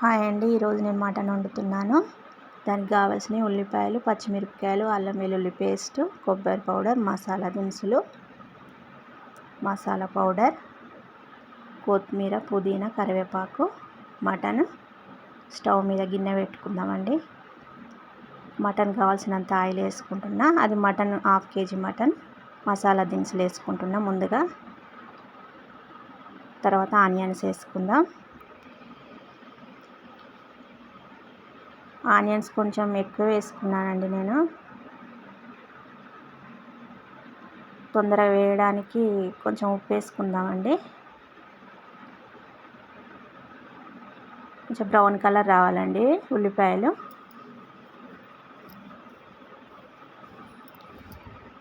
Hi అండి. ఈరోజు నేను మటన్ వండుతున్నాను. దానికి కావాల్సినవి ఉల్లిపాయలు, పచ్చిమిరపకాయలు, అల్లం వెల్లుల్లి పేస్ట్, కొబ్బరి పౌడర్, మసాలా దినుసులు, మసాలా పౌడర్, కొత్తిమీర, పుదీనా, కరివేపాకు, మటన్. స్టవ్ మీద గిన్నె పెట్టుకుందామండి. మటన్ కావాల్సినంత ఆయిల్ వేసుకుంటున్నా. అది మటన్ 1/2 kg మటన్. మసాలా దినుసులు వేసుకుంటున్నా ముందుగా. తర్వాత ఆనియన్స్ వేసుకుందాం. ఆనియన్స్ కొంచెం ఎక్కువ వేసుకున్నానండి నేను. తొందరగా వేయడానికి కొంచెం ఉప్పు వేసుకుందామండి. కొంచెం బ్రౌన్ కలర్ రావాలండి ఉల్లిపాయలు.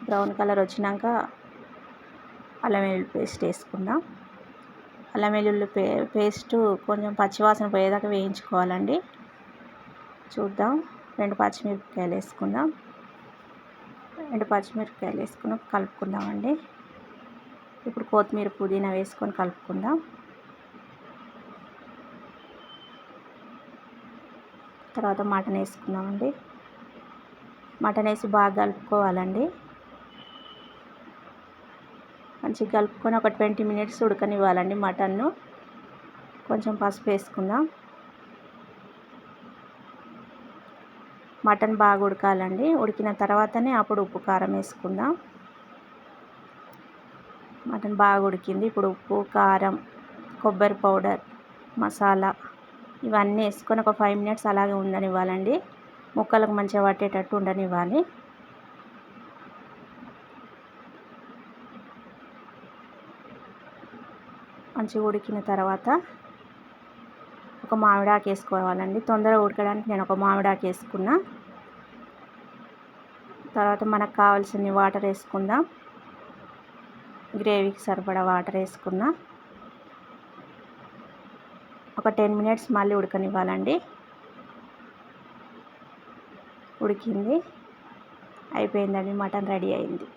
బ్రౌన్ కలర్ వచ్చినాక అల్లం వెల్లుల్లి పేస్ట్ వేసుకుందాం. అల్లం వెల్లుల్లి పేస్ట్ కొంచెం పచ్చివాసన పోయేదాకా వేయించుకోవాలండి. చూద్దాం. 2 పచ్చిమిరపకాయలు వేసుకుందాం. 2 పచ్చిమిరపకాయలు వేసుకుని కలుపుకుందామండి. ఇప్పుడు కొత్తిమీర, పుదీనా వేసుకొని కలుపుకుందాం. తర్వాత మటన్ వేసుకుందామండి. మటన్ వేసి బాగా కలుపుకోవాలండి. మంచిగా కలుపుకొని ఒక 20 minutes ఉడకనివ్వాలండి మటన్ను. కొంచెం పసుపు వేసుకుందాం. మటన్ బాగా ఉడకాలండి. ఉడికిన తర్వాతనే అప్పుడు ఉప్పు, కారం వేసుకుందాం. మటన్ బాగా ఉడికింది. ఇప్పుడు ఉప్పు, కారం, కొబ్బరి పౌడర్, మసాలా ఇవన్నీ వేసుకొని ఒక 5 minutes అలాగే ఉండనివ్వాలండి. ముక్కలకు మంచిగా పట్టేటట్టు ఉండనివ్వాలి. మంచిగా ఉడికిన తర్వాత ఒక మామిడాకు వేసుకోవాలండి. తొందరగా ఉడకడానికి నేను ఒక మామిడాకు వేసుకున్నా. తర్వాత మనకు కావాల్సిన వాటర్ వేసుకుందాం. గ్రేవీకి సరిపడా వాటర్ వేసుకున్నా. ఒక 10 minutes మళ్ళీ ఉడకనివ్వాలండి. ఉడికింది. అయిపోయిందండి. మటన్ రెడీ అయింది.